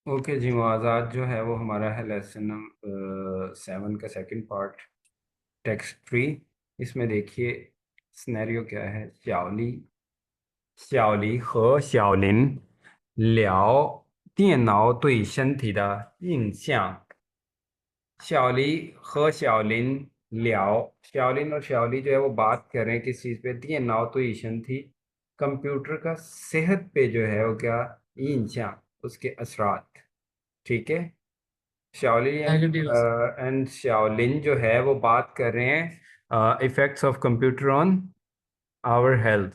Okay जी मुआज़, आज जो है वो हमारा है लेसन 7 का सेकंड पार्ट, टेक्स्ट ट्री। इसमें देखिए सिनेरियो क्या है। श्याओली श्याओली 和小林聊电脑对身体的影响。श्याओलिन और श्याओली जो है वो बात कर रहे हैं किस चीज़ पे। दिए नाव तो ईशन थी, कंप्यूटर का सेहत पे जो है वो क्या इंशा, उसके असरात। ठीक है। शाओलिन नेगेटिव असर। एंड शाओलिन जो है वो बात कर रहे हैं effects of computer on our health.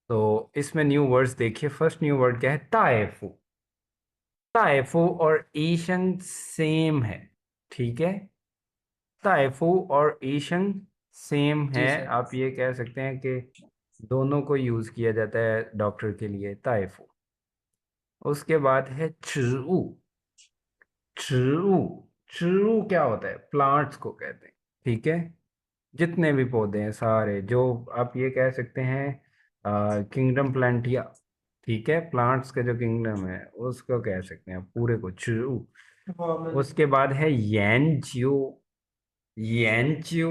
तो इसमें न्यू वर्ड्स देखिए। फर्स्ट न्यू वर्ड क्या है? ताएफू। ताएफू और ईशन सेम है। ठीक है। ताइफू और ईशन सेम है। जी सर। आप ये कह सकते हैं कि दोनों को यूज किया जाता है डॉक्टर के लिए, ताइफू। उसके बाद है चू। चू चू क्या होता है? प्लांट्स को कहते हैं। ठीक है। जितने भी पौधे हैं सारे, जो आप ये कह सकते हैं किंगडम प्लांटिया। ठीक है। प्लांट्स का जो किंगडम है उसको कह सकते हैं पूरे को चू। उसके बाद है यैनच्यू। यैनच्यू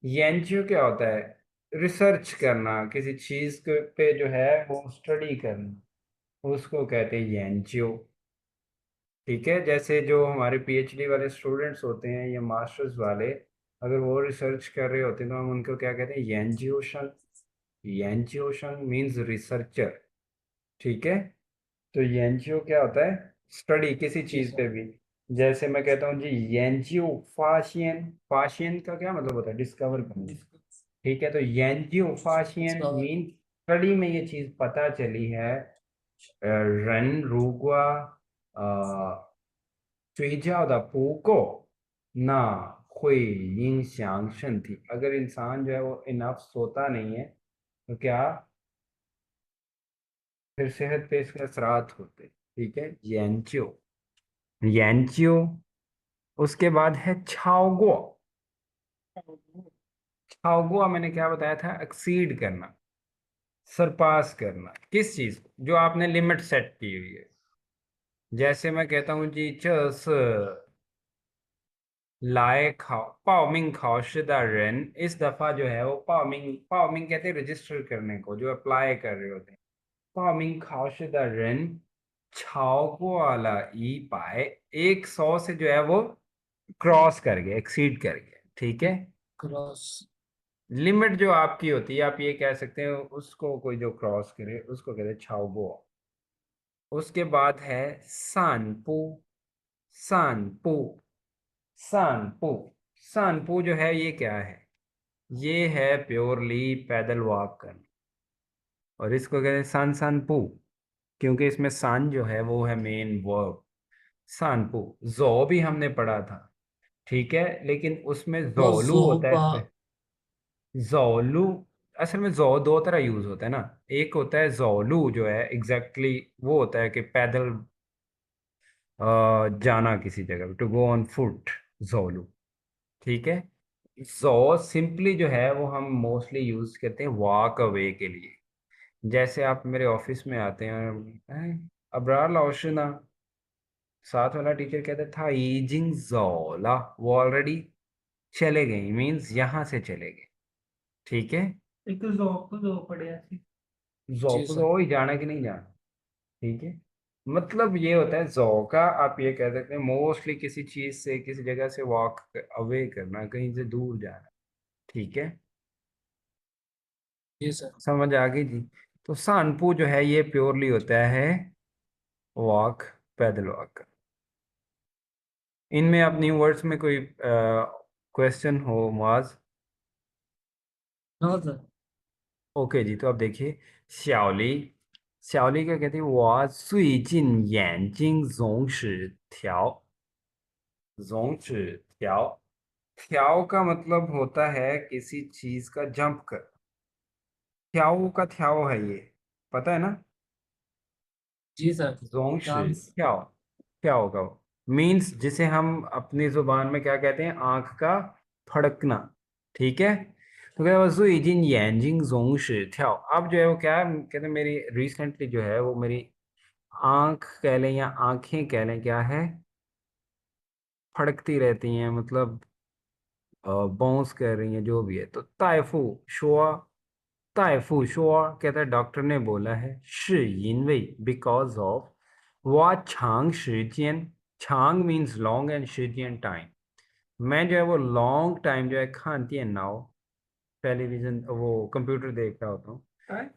एनजीओ क्या होता है? रिसर्च करना किसी चीज के पे जो है वो स्टडी करना, उसको कहते हैं एनजीओ। ठीक है। जैसे जो हमारे पीएचडी वाले स्टूडेंट्स होते हैं या मास्टर्स वाले, अगर वो रिसर्च कर रहे होते हैं तो हम उनको क्या कहते हैं? एनजीओशन। एनजीओशन मीन्स रिसर्चर। ठीक है। तो एनजीओ क्या होता है? स्टडी किसी जी चीज सर। पे भी। जैसे मैं कहता हूँ जी एनजीओ फाशियन। फाशियन का क्या मतलब होता है? डिस्कवर करना। ठीक है। तो एंजियोफाशियन डिस्कवर। मीन स्टडी में ये चीज पता चली है। रन रूगवा ना हुई इंशांग थी। अगर इंसान जो है वो इनफ सोता नहीं है तो क्या फिर सेहत पे इसके असरात होते। ठीक है। येंचियो। येंचियो। उसके बाद है छाओगो। छाओगो मैंने क्या बताया था? एक्सीड करना, सरपास करना। किस चीज को? जो आपने लिमिट सेट की हुई है। जैसे मैं कहता हूँ जी 这是来考报名考试的人 इस दफा जो है वो पाओमिंग पाओमिंग कहते हैं रजिस्टर करने को, जो अप्लाई कर रहे होते हैं। 报名考试的人 超过了 100 से जो है वो क्रॉस कर गए, एक्सीड कर गए। ठीक है। क्रॉस। लिमिट जो आपकी होती है, आप ये कह सकते हैं, उसको कोई जो क्रॉस करे उसको कहते हैं छाओगो। उसके बाद है सांपू। सांपू। सांपू। सांपू जो है ये क्या है? ये है प्योरली पैदल वॉक करना। और इसको कहते हैं सान सांपू, क्योंकि इसमें सान जो है वो है मेन वर्ब। सांपू। जो भी हमने पढ़ा था। ठीक है। लेकिन उसमें वो जोलू होता है जोबा। इस पे। जोलू। असल में जो दो तरह यूज होता है ना। एक होता है जोलू जो है एग्जैक्टली वो होता है कि पैदल जाना किसी जगह, टू गो ऑन फुट। जोलू। ठीक है। सो सिंपली जो है वो हम मोस्टली यूज करते हैं वॉक अवे के लिए। जैसे आप मेरे ऑफिस में आते हैं, अबरार लाओशना, साथ वाला टीचर कहता था इजिंग जोला, वो ऑलरेडी चले गए, मीन्स यहाँ से चले गए। ठीक है। एक तो जॉब को जो पढ़े ऐसे, जी जॉब को सर। जो ही जाना कि नहीं जाना। ठीक है। मतलब ये होता है जौ का, आप ये कह सकते हैं मोस्टली किसी चीज से, किसी जगह से वॉक अवे करना, कहीं से दूर जाना। ठीक है। जी सर। समझ आ गई जी। तो सांपू जो है ये प्योरली होता है वॉक, पैदल वॉक। इनमें आप न्यू वर्ड्स में कोई क्वेश्चन हो Muaz? No sir. Okay ji. तो आप देखिए श्याओली। श्याओली क्या कहती है? 我最近眼睛总是跳。跳का मतलब होता है किसी चीज का जंप कर। थ्याओ का थ्याओ है ये, पता है ना? जी सर। जोंगशी डांस। थ्याओ। क्या होगा वो? मीन्स जिसे हम अपनी जुबान में क्या कहते हैं? आंख का फड़कना। ठीक है। तो क्या वो सुईजिन यांजिंग जोंगशी थ्याओ। अब जो है वो क्या है? कहते हैं मेरी रिसेंटली जो है वो मेरी आंख कह लें या आंखें कह लें, क्या है, फड़कती रहती हैं, मतलब बाउंस कर रही हैं, जो भी है। तो ताइफू शोआ, ताइफू शोआ कहता है डॉक्टर ने बोला है, 是因为 बिकॉज ऑफ 我长时间, छांग मीन्स लॉन्ग एंड 时间 टाइम, मैं जो है वो लॉन्ग टाइम जो है खान तीन नाउ टेलीविजन वो कंप्यूटर देखता होता हूँ।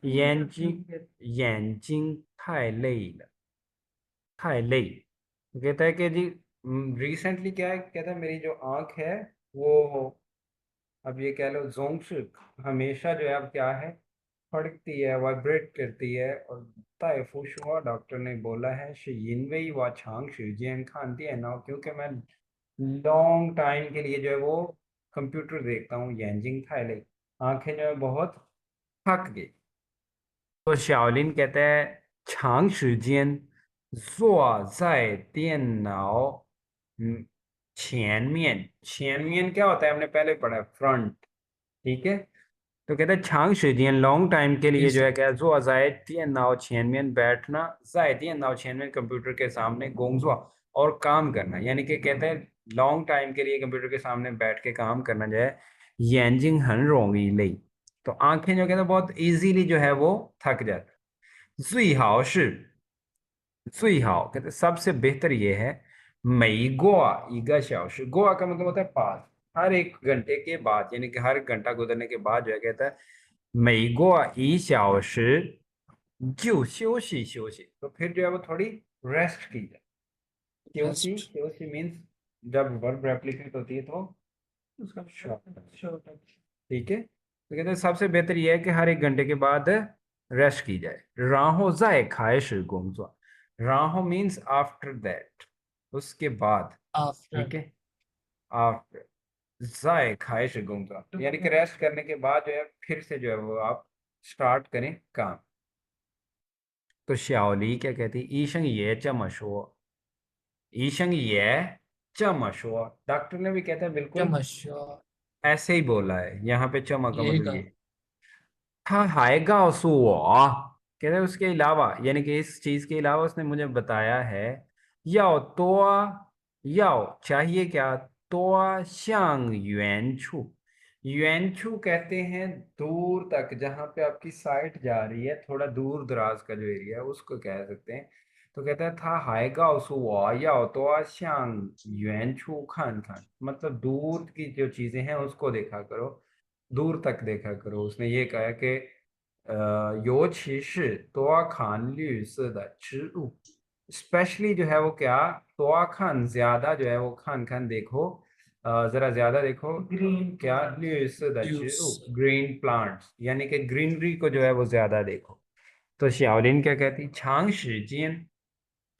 眼睛太累了，太累। तो कहता है कि जी रिसेंटली क्या है, कहता है मेरी जो आंख है वो, अब ये कह लो जोंक्स, हमेशा जो है अब क्या है, फड़कती है, वाइब्रेट करती है। और ताइफुश हुआ, डॉक्टर ने बोला है शियिनवेई वा छांग शिजियन खानती है ना, क्योंकि मैं लॉन्ग टाइम के लिए जो है वो कंप्यूटर देखता हूँ, येंजिंग थाईले, आंखें जो है बहुत थक गई। तो शाओलिन कहता है 长时间坐在电脑前面，前面क्या होता है हमने पहले पढ़ा है, फ्रंट। ठीक है। तो कहते हैं 长时间 लॉन्ग टाइम के जी लिए जो है सर। क्या, जो नाव छेन में बैठना, नाव छेन में कंप्यूटर के सामने गोंगजुआ, और काम करना, यानी कि कहते हैं लॉन्ग टाइम के लिए कंप्यूटर के सामने बैठ के काम करना जो है, येंजिंग हन रोंगी लई, तो आंखें जो कहते हैं बहुत इजीली जो है वो थक जाती। 最好是最好 कहते हैं सबसे बेहतर ये है, 每过1个小时, गोवा का मतलब होता है पास, हर 1 घंटे के बाद, यानी कि हर घंटा गुजरने के बाद जो है कहता है 每过1小时就休息休息, तो फिर जो है वो थोड़ी रेस्ट की जाए।休息रेस्ट।休息मीन्स जब वर्ब रेप्लिकेट होती है तो उसका शॉर्ट। ठीक है। तो कहते हैं सबसे बेहतर यह है कि हर 1 घंटे के बाद रेस्ट की जाए। राहो जाए खाए गोंगजुआ, राहो मीन्स आफ्टर दैट, उसके बाद। आफ्टर। ठीक है। आफ्टर जाए खाए गोंगजुआ, यानी कि रेस्ट करने के बाद जो है फिर से जो है वो आप स्टार्ट करें काम। तो श्याओली क्या कहती, ईशंग ये चमशो, ईशंग ये चमशो, डॉक्टर ने भी कहता है बिल्कुल चमत्कार। ऐसे ही बोला है, यहाँ पे चमा का यही मतलब का। ये। 他还告诉我, कहते हैं उसके अलावा, यानी कि इस चीज के अलावा उसने मुझे बताया है, 要多要 चाहिए क्या, 多向远处, 远处 कहते हैं दूर तक, जहां पे आपकी साइट जा रही है, थोड़ा दूर दराज का जो एरिया है उसको कह सकते हैं। तो कहता है था हाय गाओ या तो श्यांग युएन छू खान खान, मतलब दूर की जो चीजें हैं उसको देखा करो, दूर तक देखा करो। उसने ये कहा कि 尤其是多看绿色的植物, स्पेशली जो है वो क्या, तो खान ज्यादा जो है वो खान खान देखो, जरा ज्यादा देखो ग्रीन क्या, यूज। ग्रीन प्लांट्स, यानी कि ग्रीनरी को जो है वो ज्यादा देखो। तो श्याओलिन क्या कहती,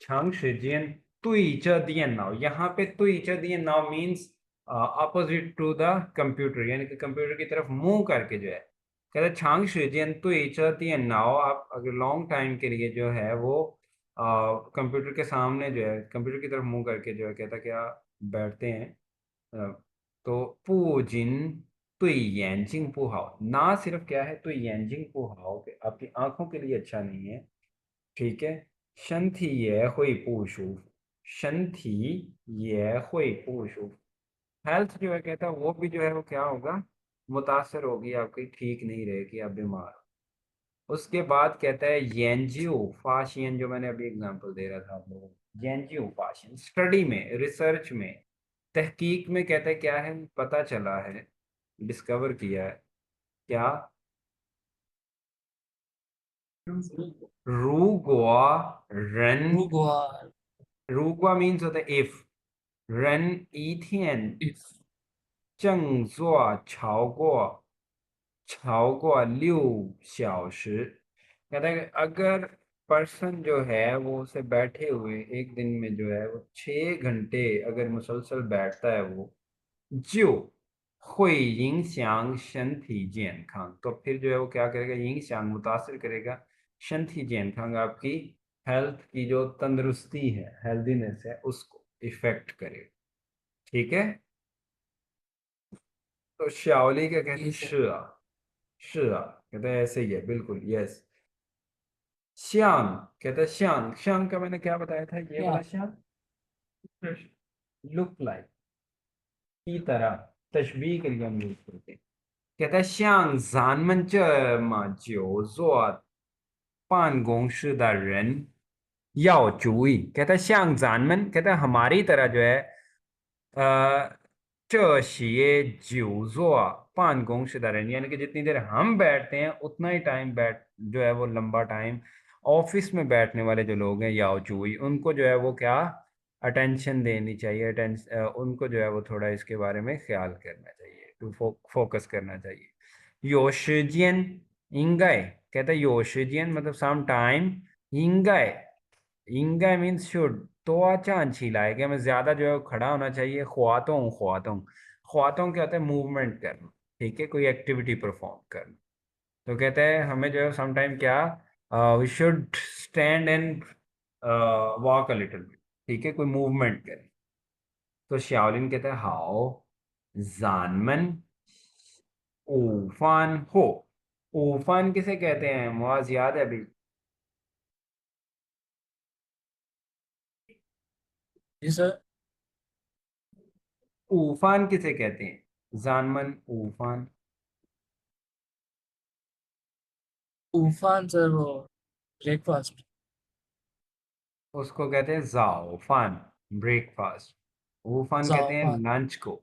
长时间 对着电脑, यहाँ पे 对着电脑 means opposite to the computer, यानी कि कंप्यूटर की तरफ मुंह करके जो है, कहते हैं 长时间 आप अगर लॉन्ग टाइम के लिए जो है वो कंप्यूटर के सामने जो है, कंप्यूटर की तरफ मुंह करके जो है, कहता क्या बैठते हैं, अ, तो 不仅对眼睛不好, ना सिर्फ क्या है, 对眼睛不好, कि आपकी आंखों के लिए अच्छा नहीं है। ठीक है। 身体也会不舒服，身体也会不舒服, हेल्थ जो है कहता है वो भी जो है वो क्या होगा, मुतासर होगी आपकी, ठीक नहीं रहेगी, आप बीमार हो। उसके बाद कहता है येंजियो फाशियन, जो मैंने अभी एग्जांपल दे रहा था आप लोगों को, येंजियो फाशियन स्टडी में, रिसर्च में, तहकीक में, कहता है क्या है, पता चला है, डिस्कवर किया है क्या, रूगुआ रन, रुगवार। रूगुआ मीन्स होता है इफ, 人一天 इफ। 正坐超过6小时, कहता है कि अगर पर्सन जो है वो उसे बैठे हुए एक दिन में जो है वो 6 घंटे अगर मुसलसल बैठता है वो, 就会影响身体健康, तो फिर जो है वो क्या करेगा, 影响 मुतासिर करेगा, 身体健康 आपकी हेल्थ की जो तंदुरुस्ती है, हेल्दीनेस है, उसको इफेक्ट करेगा। ठीक है। तो श्याओली क्या कहती है, जी सर। शिया, शिया कहते हैं ऐसे ही है बिल्कुल, यस। श्यांग कहता है श्यांग, श्यांग का मैंने क्या बताया था, ये क्या? वाला श्यांग, लुक लाइक, की तरह, तशबीह के लिए हम यूज करते हैं। कहता है श्यांग जानमन चे मा जियो ज़ो 办公室的人要注意, कहता है श्यांग जानमन, कहता है हमारी तरह जो है, अ, 这些久坐办公室的人, यानी कि जितनी देर हम बैठते हैं उतना ही टाइम बैठ जो है वो लंबा टाइम ऑफिस में बैठने वाले जो लोग हैं याओ चूई, उनको जो है वो क्या अटेंशन देनी चाहिए, उनको जो है वो थोड़ा इसके बारे में ख्याल करना चाहिए, टू फोकस करना चाहिए। योशिजियन इंगाय, कहता है योशिजियन मतलब सम टाइम, इंगाय, इंगाय मीन्स शुड, तो अच्छा अच्छी लाए कि हमें ज्यादा जो है वो खड़ा होना चाहिए, ख्वातों ख्वातों, ख्वातों क्या होता है, मूवमेंट करना, ठीक है, कोई एक्टिविटी परफॉर्म करना। तो कहते हैं हमें जो है सम टाइम क्या, we should stand and walk a little bit, ठीक है, कोई मूवमेंट करें। तो श्याओलिन कहता है हाओ जानमन ऊफान हो, ऊफान किसे कहते हैं, मुआज याद है अभी, जी सर। ऊफान किसे कहते हैं, जानमन ऊफान, तूफान सर, वो ब्रेकफास्ट। उसको कहते हैं जाओफान, ब्रेकफास्ट। ऊफान कहते हैं जापान। लंच को,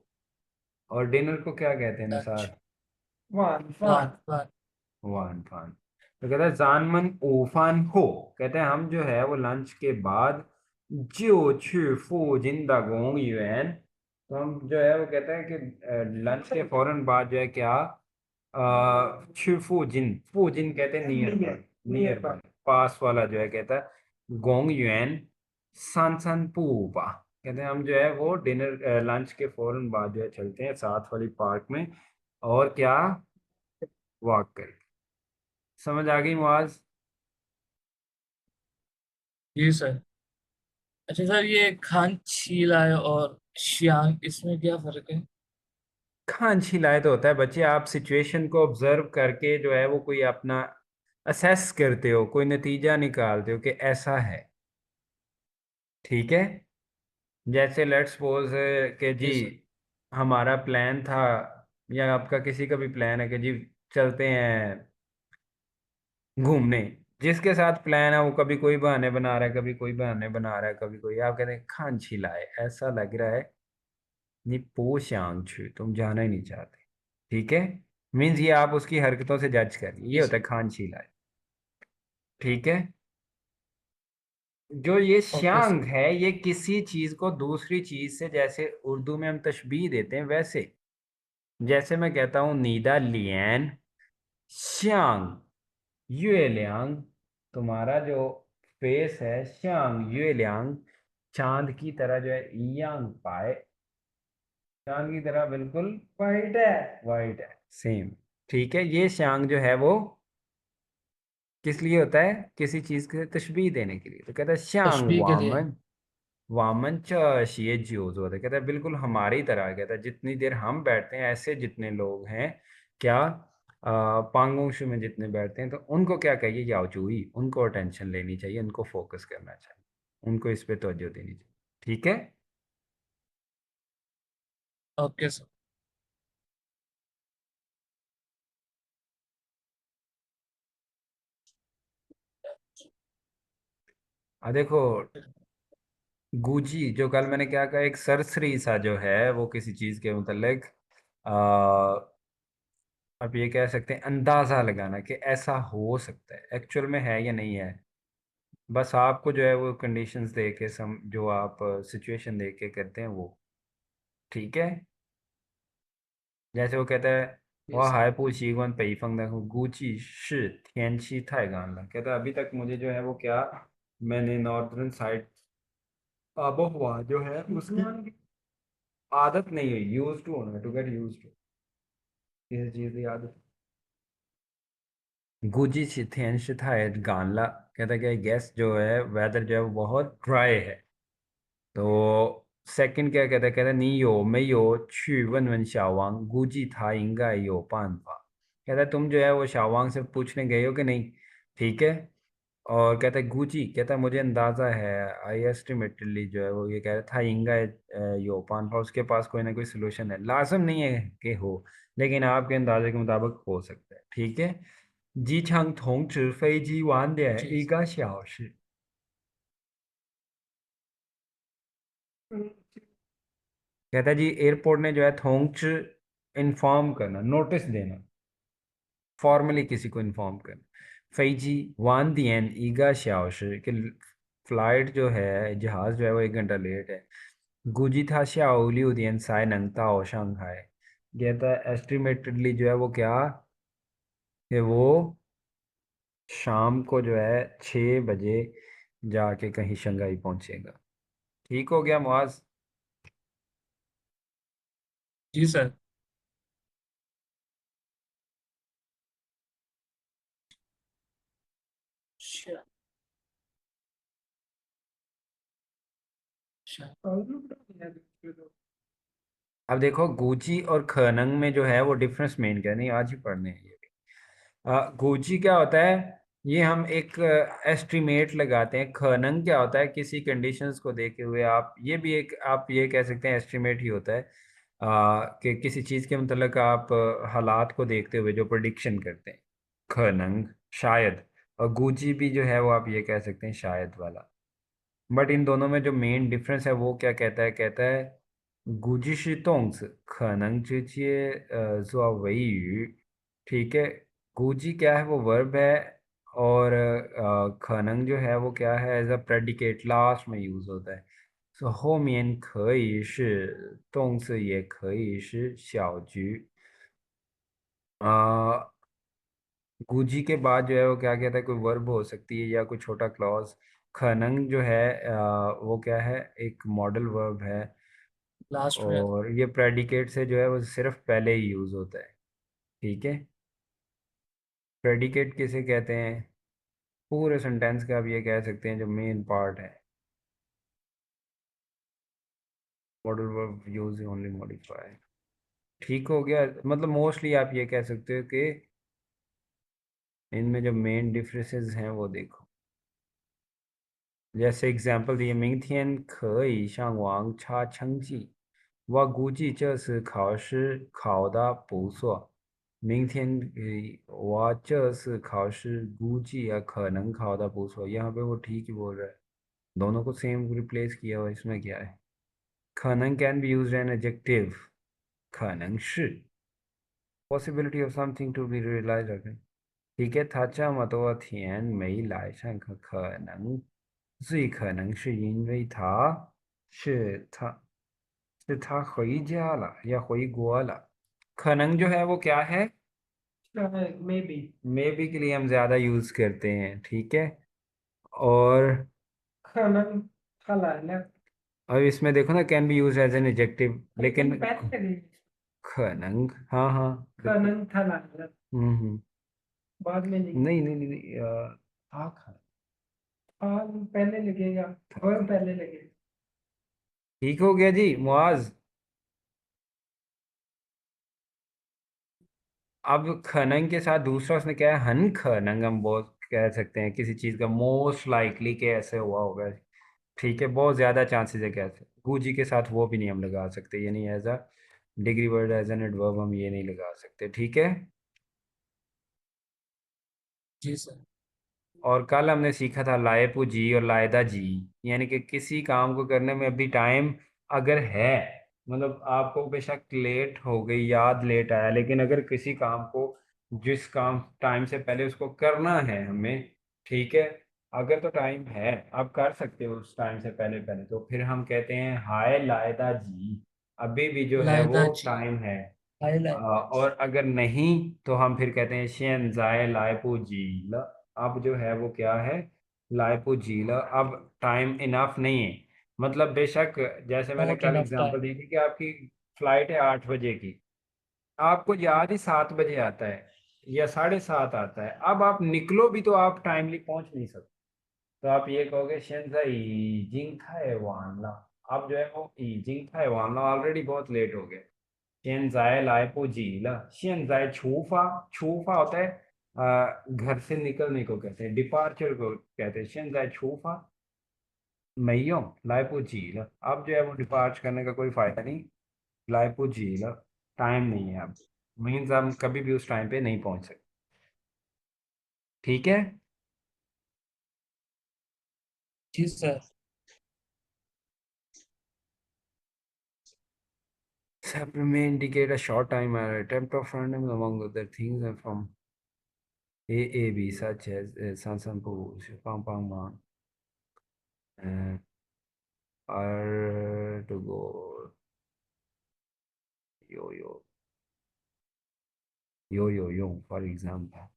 और डिनर को क्या कहते हैं लंच। निसार, वान वान फान, वान। वान फान। तो कहता है जानमन ऊफान हो, कहते हैं हम जो है वो लंच के बाद जो छु फू जिंदा गोंग युएन, तो हम जो है वो कहते हैं कि लंच के फौरन बाद जो है क्या, छु फू जिन कहते हैं नियर बाय, नियर बाय, पास वाला जो है, कहता है गोंग युएन सान सान पूबा, कहते हैं हम जो है वो डिनर लंच के फौरन बाद जो है चलते हैं साथ वाली पार्क में, और क्या, वॉक करें। समझ आ गई मुआज। जी सर। अच्छा सर, ये खान छीलाए और शियांग, इसमें क्या फर्क है? खान छिलाए तो होता है बच्चे, आप सिचुएशन को ऑब्जर्व करके जो है वो कोई अपना असेस करते हो, कोई नतीजा निकालते हो कि ऐसा है, ठीक है। जैसे लेट्स सपोज कि जी जी सर। हमारा प्लान था, या आपका किसी का भी प्लान है कि जी चलते हैं घूमने, जिसके साथ प्लान है वो कभी कोई बहाने बना रहा है, कभी कोई बहाने बना रहा है, कभी कोई, आप कहते हैं खान छिलाए, ऐसा लग रहा है ये पोशांग छू, तुम जाना ही नहीं चाहते, ठीक है, मीन्स ये आप उसकी हरकतों से जज कर, ये जी होता सर। है खान छिलाए, ठीक है। जो ये ओके सर। श्यांग है ये किसी चीज को दूसरी चीज से, जैसे उर्दू में हम तशबीह देते हैं वैसे, जैसे मैं कहता हूँ नीदा लियन श्यांग युए लियांग, तुम्हारा जो फेस है श्यांग युए लियांग, चांद की तरह जो है यांग पाए, चांद की तरह बिल्कुल वाइट है, वाइट है सेम, ठीक है। ये श्यांग जो है वो किस लिए होता है, किसी चीज के तशबीह देने के लिए, तो कहता है श्यांग तशबीह के लिए। वामन, वामन चे ज्योज होता है, कहता है बिल्कुल हमारी तरह, कहता है जितनी देर हम बैठते हैं ऐसे जितने लोग हैं क्या, पांगोंग में जितने बैठते हैं, तो उनको क्या कहिए याओचूई, उनको अटेंशन लेनी चाहिए, उनको फोकस करना चाहिए, उनको इस पे तवज्जो देनी चाहिए, ठीक है। Okay sir. देखो गूजी, जो कल मैंने क्या कहा, एक सरसरी सा जो है वो किसी चीज के मतलब, आप ये कह सकते हैं अंदाजा लगाना कि ऐसा हो सकता है, एक्चुअल में है या नहीं है, बस आपको जो है वो कंडीशंस दे के जो आप सिचुएशन दे के करते हैं वो, ठीक है। जैसे वो कहता है जी 我 सर। 还不习惯北方的估计是天气太干了, कहता है अभी तक मुझे जो है वो क्या, मैंने नॉर्दर्न साइड आबोहवा जो है उसकी आदत नहीं है, यूज टू होना, टू गेट यूज टू, किसी चीज की आदत। गुजी छिथेन शिथायत गानला, कहता है कि गैस जो है वेदर जो है वो बहुत ड्राई है, तो सेकंड क्या कहता है, कहता है नी यो मैं यो ची वन वन शाओवांग गुजी था इंगा यो पान पा, कहता है तुम जो है वो शाओवांग से पूछने गए हो कि नहीं, ठीक है, और कहता है गुची, कहता है मुझे अंदाजा है, आई एस्टिमेटली जो है वो ये कह रहा था इंगा योपान पर उसके पास कोई ना कोई सोल्यूशन है, लाजम नहीं है कि हो, लेकिन आपके अंदाजे के मुताबिक हो सकता है, ठीक है। जी छंग थोंग ची फई जी वान दिया है जी ईगा श्याओ shi। कहता है जी एयरपोर्ट ने जो है थोंग ची इन्फॉर्म करना, नोटिस देना, फॉर्मली किसी को इन्फॉर्म करना, फैजी वान दियन ईगा श्याओशी कि फ्लाइट जो है, जहाज जो है वो 1 घंटा लेट है। गुजी था श्याओ लियो दियन साय नंगताओ शंघाई, कहता है एस्टिमेटेडली जो है वो क्या, कि वो शाम को जो है 6 बजे जाके कहीं शंघाई पहुंचेगा। ठीक हो गया मुआज। जी सर। अच्छा। अच्छा। अब देखो गुची और खनंग में जो है वो डिफरेंस मेन क्या है, नहीं आज ही पढ़ने हैं ये। गोजी क्या होता है, ये हम एक एस्टिमेट लगाते हैं। खनन क्या होता है, किसी कंडीशंस को देखे हुए आप, ये भी एक आप ये कह सकते हैं एस्टिमेट ही होता है, कि किसी चीज़ के मतलब आप हालात को देखते हुए जो प्रोडिक्शन करते हैं, खनन शायद। और गूजी भी जो है वो आप ये कह सकते हैं शायद वाला। बट इन दोनों में जो मेन डिफरेंस है वो क्या कहता है, कहता है गुजी शी तोंग्स खनन चिए वही, ठीक है। गुजी क्या है, वो वर्ब है, और खनन जो है वो क्या है, एज अ प्रेडिकेट लास्ट में यूज होता है। सो 后面可以是动词也可以是小局啊。गुजी के बाद जो है वो क्या कहता है, कोई वर्ब हो सकती है या कोई छोटा क्लॉज। खनंग जो है वो क्या है, एक मॉडल वर्ब है, लास्ट में आता और ये प्रेडिकेट से जो है वो सिर्फ पहले ही यूज होता है, ठीक है। प्रेडिकेट किसे कहते हैं, पूरे सेंटेंस का आप ये कह सकते हैं जो मेन पार्ट है। Modal verb use only modify, ठीक हो गया। मतलब मोस्टली आप ये कह सकते हो कि इनमें जो मेन डिफरेंसेस हैं वो देखो। जैसे एग्जांपल दिए, 明天可以上网查成绩，我估计这次考试考得不错。我这次考试估计也可能考得不错। यहाँ पे वो ठीक ही बोल रहा है, दोनों को सेम रिप्लेस किया हुआ है, इसमें क्या है।可能 can be used an adjective，可能是 possibility of something to be realized again，ठीक है।他这么多天没来上课，可能最可能是因为他回家了या 回国了। 可能जो है वो क्या है, मे बी, मे बी के लिए हम ज्यादा यूज करते हैं, ठीक है। और खनन खला है ना, अब इसमें देखो ना, can be use as an adjective, लेकिन पहले लगे खनन, हाँ हाँ, खनन खला है, बाद में नहीं नहीं नहीं नहीं, नहीं, था खा, हाँ पहले लगेगा, और पहले लगेगा। ठीक हो गया जी मुआज। अब खनन के साथ दूसरा उसने क्या है, हन खनन, हम बहुत कह सकते हैं किसी चीज का मोस्ट लाइकली के ऐसे हुआ होगा, ठीक है, बहुत ज्यादा चांसेस है कैसे। गुजी के साथ वो भी नहीं हम लगा सकते, यानी as a degree word, as an adverb हम ये नहीं लगा सकते, ठीक है। जी सर। और कल हमने सीखा था लाएपू जी और लायदा जी, यानी कि किसी काम को करने में अभी टाइम अगर है, मतलब आपको बेशक लेट हो गई, याद लेट आया, लेकिन अगर किसी काम को, जिस काम टाइम से पहले उसको करना है हमें, ठीक है, अगर तो टाइम है, आप कर सकते हो उस टाइम से पहले पहले, तो फिर हम कहते हैं हाय लायदा जी, अभी भी जो है लायदा वो जी। टाइम है। हाय लायदा जी। और अगर नहीं तो हम फिर कहते हैं शेन जाए लाइपो जीला, अब जो है वो क्या है, लाइपो जीला, अब टाइम इनफ नहीं है। मतलब बेशक, जैसे मैंने नॉट कल इनफ एग्जांपल टाइम। दी थी कि आपकी फ्लाइट है 8 बजे की, आपको याद ही 7 बजे आता है या 7:30 आता है, अब आप निकलो भी तो आप टाइमली पहुंच नहीं सकते, तो आप ये कहोगे शेंजा जिंग था वानला, अब जो है वो जिंग था वानला, ऑलरेडी बहुत लेट हो गया। 现在来不及了，现在出发，出发होता है घर से निकलने को कहते हैं, डिपार्चर को कहते हैं शेंजाई छूफा, मईयों लाइपो झील। अब जो है वो डिपार्च करने का कोई फायदा नहीं, लाइपो झील, टाइम नहीं है अब, मीन्स हम कभी भी उस टाइम पे नहीं पहुंच सकते। ठीक है। जी सर। सब में indicate a short time or attempt of random among other things and from A B such as San San Pu, Pang Pang Ma, or to go yo yo yo for example।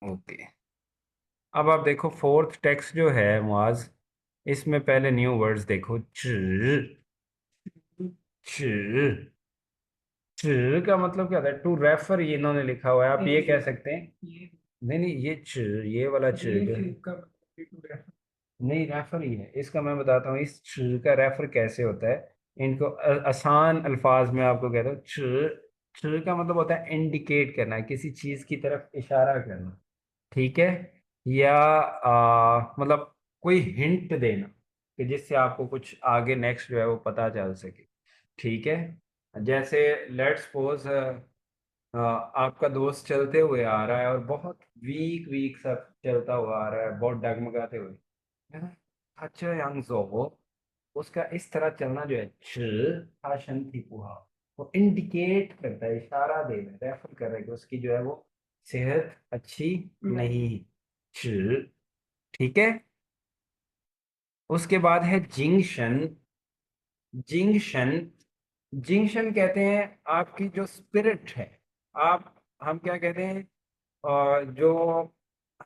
Okay. अब आप देखो fourth text जो है मुआज, इसमें पहले new words देखो, च च च का मतलब क्या होता है, टू रेफर, ये इन्होंने लिखा हुआ है, आप ये कह सकते हैं। नहीं नहीं, ये च, ये वाला च नहीं, रेफर ही है इसका, मैं बताता हूँ इस च का रेफर कैसे होता है। इनको आसान अल्फाज में आपको कहता हूँ, च च का मतलब होता है इंडिकेट करना, किसी चीज की तरफ इशारा करना। ठीक है। या मतलब कोई हिंट देना कि जिससे आपको कुछ आगे नेक्स्ट जो है वो पता चल सके। ठीक है। जैसे लेट्स सपोज आपका दोस्त चलते हुए आ रहा है और बहुत वीक वीक सा चलता हुआ आ रहा है, बहुत डगमगाते हुए, है ना। अच्छा यांगजो, उसका इस तरह चलना जो है, थी पुहा, वो इंडिकेट करता है, इशारा दे रहा है, रेफर कर रहा है कि उसकी जो है वो सेहत अच्छी नहीं है। च, ठीक है। उसके बाद है जिंक्शन। जिंक्शन, जिंक्शन कहते हैं आपकी जो स्पिरिट है, आप, हम क्या कहते हैं, और जो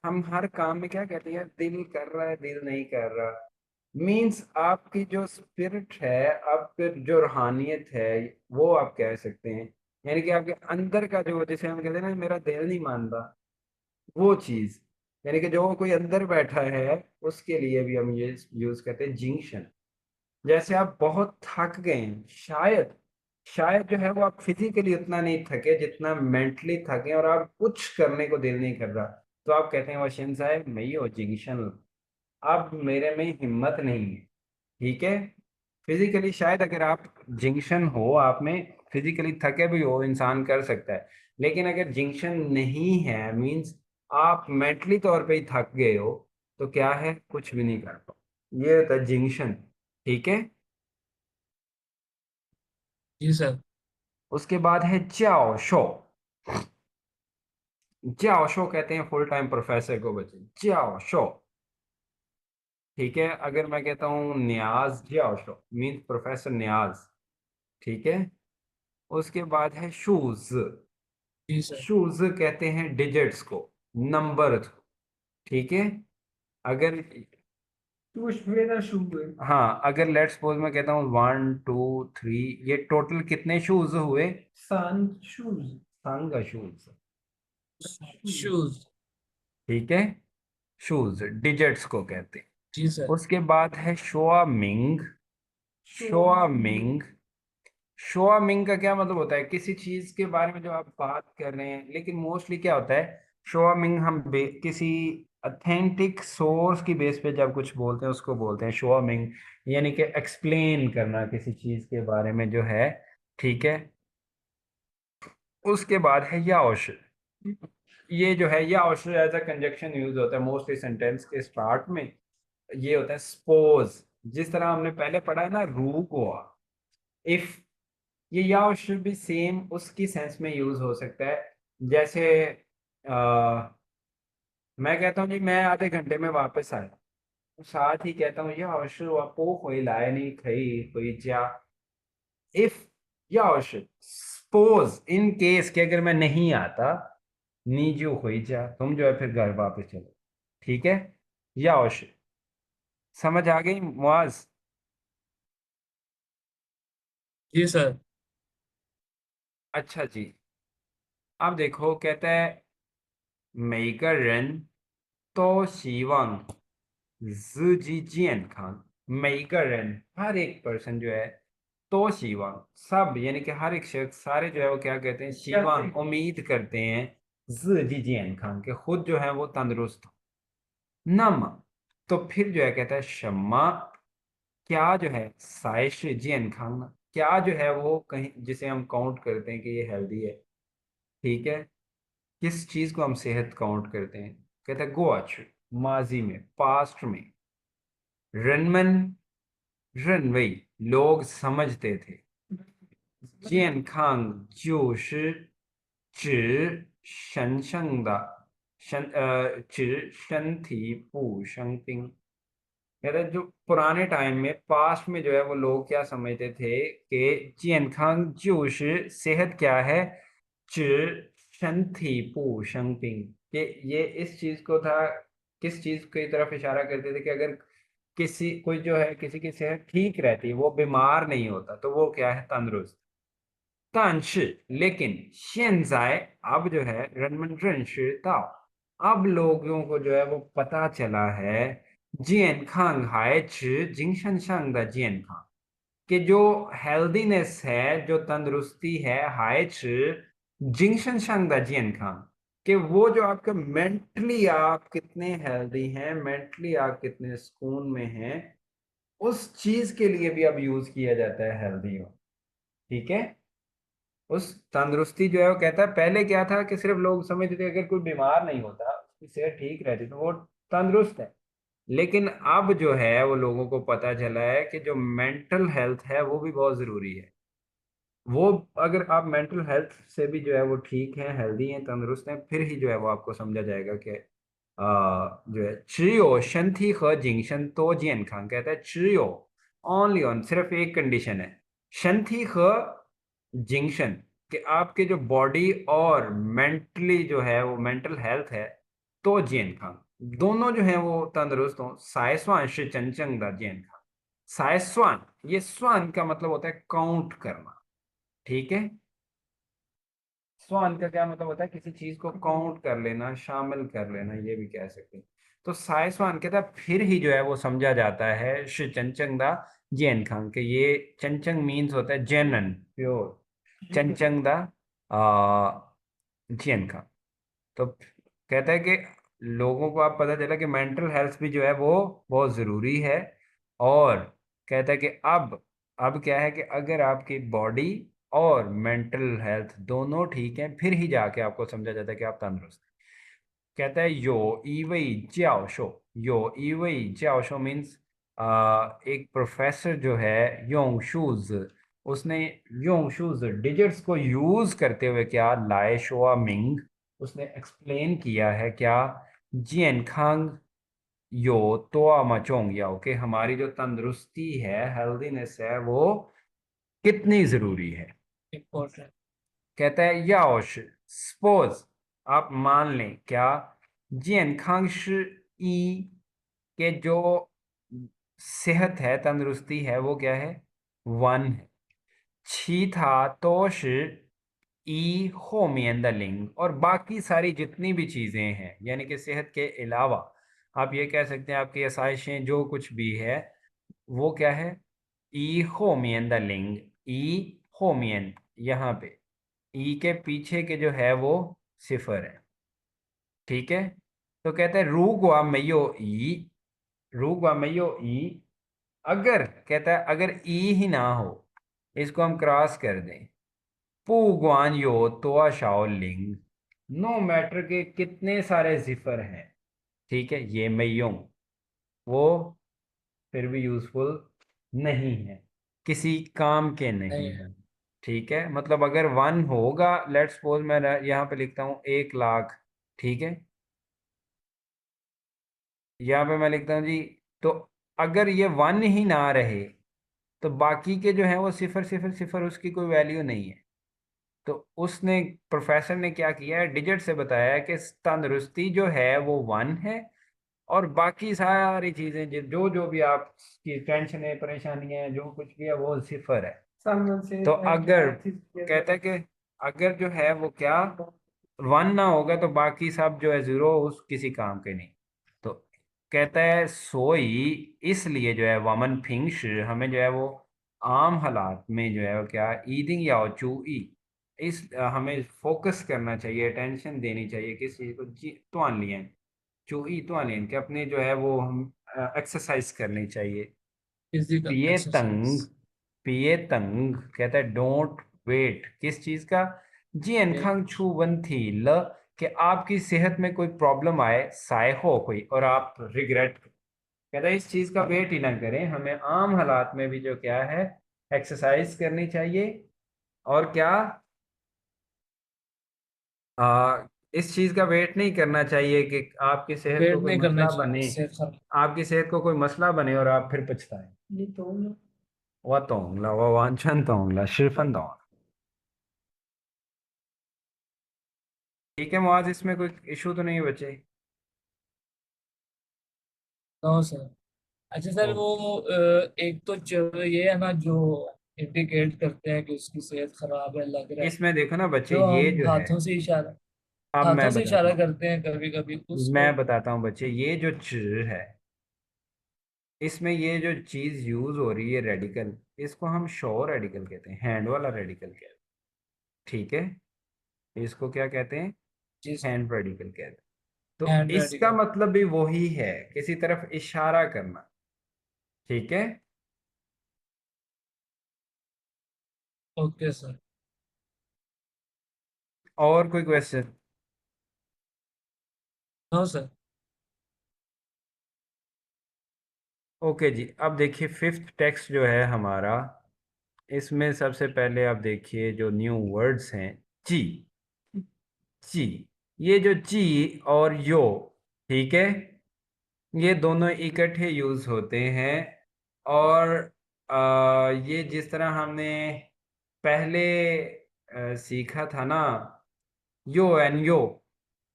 हम हर काम में क्या कहते हैं, दिल कर रहा है दिल नहीं कर रहा, मीन्स आपकी जो स्पिरिट है, आपके जो रूहानियत है, वो आप कह सकते हैं। यानी कि आपके अंदर का जो, जैसे हम कहते हैं ना मेरा दिल नहीं मानता, वो चीज, यानी कि जो कोई अंदर बैठा है, उसके लिए भी हम ये यूज करते हैं जिंक्शन। जैसे आप बहुत थक गए हैं, शायद, शायद जो है वो आप फिजिकली उतना नहीं थके जितना मेंटली थके और आप कुछ करने को दिल नहीं कर रहा, तो आप कहते हैं वशिम साहब मैं ही हो जिंक्शन, अब मेरे में हिम्मत नहीं है। ठीक है। फिजिकली शायद अगर आप जिंक्शन हो, आप में फिजिकली थके भी हो, इंसान कर सकता है, लेकिन अगर जिंक्शन नहीं है, मींस आप मेंटली तौर पे ही थक गए हो, तो क्या है, कुछ भी नहीं कर पाओ, ये होता है जिंक्शन। ठीक है। जी सर। उसके बाद है जाओ शो। जाओ शो कहते हैं फुल टाइम प्रोफेसर को, बच्चे जाओ शो। ठीक है। अगर मैं कहता हूँ न्याज जाओ शो, मीन्स प्रोफेसर न्याज। ठीक है। उसके बाद है शूज। जी सर। शूज कहते हैं डिजिट्स को, नंबर। ठीक है। अगर हाँ, अगर लेट्स सपोज मैं कहता हूँ 1 2 3, ये टोटल कितने शूज हुए, सन शूज, सन का शूज। शूज। ठीक है। शूज डिजिट्स को कहते हैं। जी सर। उसके बाद है शोआ मिंग। शोआ मिंग, शोआ मिंग का क्या मतलब होता है, किसी चीज के बारे में जो आप बात कर रहे हैं, लेकिन मोस्टली क्या होता है, शोआ मिंग हम किसी अथेंटिक सोर्स की बेस पे जब कुछ बोलते हैं उसको बोलते हैं शोआ मिंग, यानी कि एक्सप्लेन करना किसी चीज के बारे में जो है। ठीक है। उसके बाद है याओश। ये जो है याओश एज अ कंजक्शन यूज होता है मोस्टली सेंटेंस के स्टार्ट में। ये होता है सपोज, जिस तरह हमने पहले पढ़ा है ना, रू को, इफ, ये या शुड बी सेम उसकी सेंस में यूज हो सकता है। जैसे मैं कहता हूँ जी मैं आधे घंटे में वापस आया, तो साथ ही कहता हूँ या शुड आपको कोई लाए नहीं खई कोई जा। इफ या शुड सपोज इन केस कि अगर मैं नहीं आता, नीजू हुई जा, तुम जो है फिर घर वापस चलो। ठीक है। या शुड, समझ आ गई मुआज। जी सर। अच्छा जी। अब देखो कहता है 每个人都希望自己健康，每个人हर एक पर्सन जो है, तो शिवांग सब, यानी कि हर एक शख्स, सारे जो है वो क्या कहते हैं, शिवांग उम्मीद करते हैं जी जियन खान के खुद जो है वो तंदुरुस्त हो। नम, तो फिर जो है कहता है शम्मा, क्या जो है साइश जियन खान, क्या जो है वो कहीं जिसे हम काउंट करते हैं कि ये हेल्दी है, ठीक है, किस चीज को हम सेहत काउंट करते हैं, कहता है गोच, माजी में, पास्ट में, रनमन, रनवई, लोग समझते थे, जियन खांग जोश 指神圣的指身体不生病। कहते हैं जो पुराने टाइम में पास्ट में जो है वो लोग क्या समझते थे कि जियन खांग जोश सेहत क्या है, 指身体不生病, कि ये इस चीज को था, किस चीज की तरफ इशारा करते थे कि अगर किसी कोई जो है किसी की सेहत ठीक रहती है, वो बीमार नहीं होता, तो वो क्या है तंदुरुस्त। 但是 लेकिन 现在 अब जो है 人们认识到 अब लोगों को जो है वो पता चला है 健康还是精神上的健康 कि जो हेल्दीनेस है, जो तंदुरुस्ती है, 还是精神上的健康 कि वो जो आपका मेंटली आप कितने हेल्दी हैं, मेंटली आप कितने सुकून में हैं, उस चीज के लिए भी अब यूज किया जाता है हेल्दी हो, ठीक है। उस तंदुरुस्ती जो है वो कहता है पहले क्या था कि सिर्फ लोग समझते थे अगर कोई बीमार नहीं होता, उसकी सेहत ठीक रहती तो वो तंदुरुस्त है। लेकिन अब जो है वो लोगों को पता चला है कि जो मेंटल हेल्थ है वो भी बहुत जरूरी है। वो अगर आप मेंटल हेल्थ से भी जो है वो ठीक है, हेल्दी हैं, तंदुरुस्त हैं, फिर ही जो है वो आपको समझा जाएगा कि जो है 只有身体和精神都健康 कहता है 只有 ओनली ऑन सिर्फ एक कंडीशन है 身体和精神 कि आपके जो बॉडी और मेंटली जो है वो मेंटल हेल्थ है तो 健康 दोनों जो है वो तंदुरुस्त हो 才算是真正的健康। सायस्वान, ये स्वान का मतलब होता है काउंट करना, ठीक है। स्वान का क्या मतलब होता है, किसी चीज को काउंट कर लेना, शामिल कर लेना, ये भी कह सकते हैं। तो साय स्वान कहता है फिर ही जो है वो समझा जाता है श्री चंचंग दा जैन खान के, ये चंचंग मीन्स होता है जेनन प्योर, चंचंग दा जैन खान। तो कहता है कि लोगों को आप पता चला कि मेंटल हेल्थ भी जो है वो बहुत जरूरी है। और कहता है कि अब क्या है कि अगर आपकी बॉडी और मेंटल हेल्थ दोनों ठीक हैं, फिर ही जाके आपको समझा जाता है कि आप तंदुरुस्त हैं। कहता है यो ईवई जियाओ शो, यो ईवई जियाओ शो मीन्स एक प्रोफेसर जो है योंग शूज, उसने योंग शूज डिजिट्स को यूज करते हुए क्या लाए शोआ मिंग, उसने एक्सप्लेन किया है क्या जियन खांग यो तोआ मचोंग याओ, कि हमारी जो तंदुरुस्ती है, हेल्दीनेस है, वो कितनी जरूरी है। इम्पोर्टेंट। कहता है याओश सपोज, आप मान लें क्या जियन खांग ई के जो सेहत है, तंदुरुस्ती है, वो क्या है 1 है। 其他都是 后面的 लिंग, और बाकी सारी जितनी भी चीजें हैं यानी कि सेहत के अलावा आप ये कह सकते हैं आपकी आसाइशें जो कुछ भी है वो क्या है ई होमियन द लिंग, ई होमियन, यहाँ पे ई के पीछे के जो है वो सिफर है, ठीक है। तो कहते हैं रूगवा मेयो ई, रूगवा मेयो ई, अगर कहता है अगर ई ही ना हो, इसको हम क्रॉस कर दें, पुगवान यो तोआ शाओ लिंग, नो मैटर के कितने सारे जिफर हैं, ठीक है, ये मेयों वो फिर भी यूजफुल नहीं है, किसी काम के नहीं नहीं है, है। ठीक है। मतलब अगर 1 होगा, लेट्स सपोज मैं यहाँ पे लिखता हूँ 1 लाख, ठीक है, यहाँ पे मैं लिखता हूँ जी, तो अगर ये 1 ही ना रहे तो बाकी के जो है वो सिफर सिफर सिफर, उसकी कोई वैल्यू नहीं है। तो उसने प्रोफेसर ने क्या किया है, डिजिट से बताया है कि तंदुरुस्ती जो है वो 1 है, और बाकी सारी चीजें जो जो भी आपकी टेंशन है, परेशानी है, जो कुछ भी है वो सिफर है। तो अगर कहता है कि अगर जो है वो क्या 1 ना होगा तो बाकी सब जो है जीरो, उस किसी काम के नहीं। तो कहता है सोई, इसलिए जो है वमन फिंग्स, हमें जो है वो आम हालात में जो है वो क्या ईदिंग या चू ई, हमें फोकस करना चाहिए, अटेंशन देनी चाहिए किस चीज को, जी तुआन लियन, चूही तुआन लियन, कि अपने जो है वो हम एक्सरसाइज करनी चाहिए। फिजिकल पिए एक्सरसाइज। तंग, पिए तंग कहता है डोंट वेट, किस चीज का, जी एनखंग छू वन थी ल, कि आपकी सेहत में कोई प्रॉब्लम आए, साय हो कोई, और आप रिग्रेट, कहता है इस चीज का वेट ही ना करें, हमें आम हालात में भी जो क्या है एक्सरसाइज करनी चाहिए। और क्या, इस चीज का वेट नहीं करना चाहिए कि आपकी सेहत को वेट कोई नहीं करना मसला चाहिए, बने, इससे खराब। आपकी सेहत को कोई मसला बने और आप फिर पछताएं। ये तो वह तोंगला वह वांछन तोंगला शिरफन तोंगला। ठीक है मुआज, इसमें कोई इशू तो नहीं बचे? No sir. अच्छा सर, ओ, वो एक तो ये है ना जो इंडिकेट करते हैं कि उसकी सेहत खराब है, लग रहा है, इसमें देखो ना बच्चे, जो ये हम जो है, हाथों से इशारा, अब हाथों मैं से बताता इशारा हूँ, करते हैं कभी कभी उसको। मैं बताता हूँ बच्चे, ये जो च है, इसमें ये जो चीज यूज हो रही है रेडिकल, इसको हम शो रेडिकल कहते हैं, हैंड वाला रेडिकल कहते हैं। ठीक है, इसको क्या कहते हैं, जी सर। हैंड रेडिकल कहते हैं। तो हैंड इसका रेडिकल। मतलब भी वही है, किसी तरफ इशारा करना। ठीक है, ओके सर। और कोई क्वेश्चन? No sir. ओके जी, अब देखिए फिफ्थ टेक्स्ट जो है हमारा, इसमें सबसे पहले आप देखिए जो न्यू वर्ड्स हैं, ची, ची, ये जो ची और यो, ठीक है, ये दोनों इकट्ठे यूज होते हैं। और ये जिस तरह हमने पहले सीखा था ना, यो एंड यो,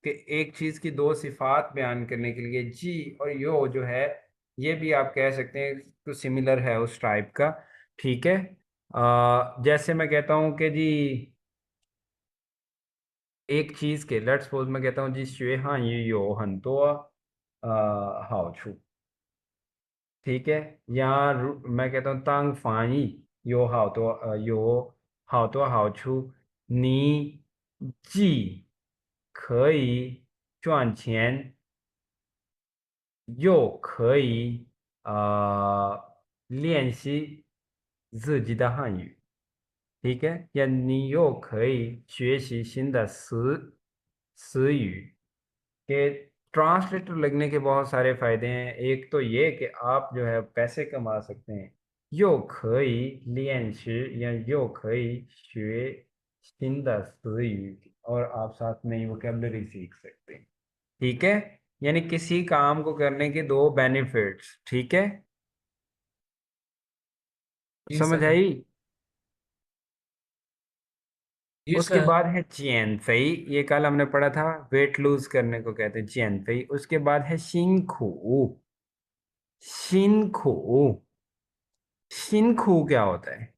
कि एक चीज की दो सिफात बयान करने के लिए जी और यो जो है, ये भी आप कह सकते हैं तो सिमिलर है उस टाइप का। ठीक है, जैसे मैं कहता हूँ कि जी एक चीज के, लेट्स सपोज मैं कहता हूँ जी श्वे हाँ ये यो हन तो हाउ छू, ठीक है, यहाँ मैं कहता हूँ तांग फाई यो हाउ तो यो हाउ तो हाउ छू, नी जी 可以赚钱，又可以练习自己的汉语。ठीक है, या 你又可以学习新的词语के। ट्रांसलेटर लगने के बहुत सारे फायदे हैं, एक तो ये कि आप जो है पैसे कमा सकते हैं, 又可以练习 या 又可以学新的词语, और आप साथ में वोकेबलरी सीख सकते हैं। ठीक है, यानी किसी काम को करने के दो बेनिफिट्स। ठीक है, जी समझ सर। आई? जी उसके सर। बाद है चैन फई, ये कल हमने पढ़ा था, वेट लूज करने को कहते हैं चैन फई। उसके बाद है शिनखू, शिनखू, शिनखू क्या होता है?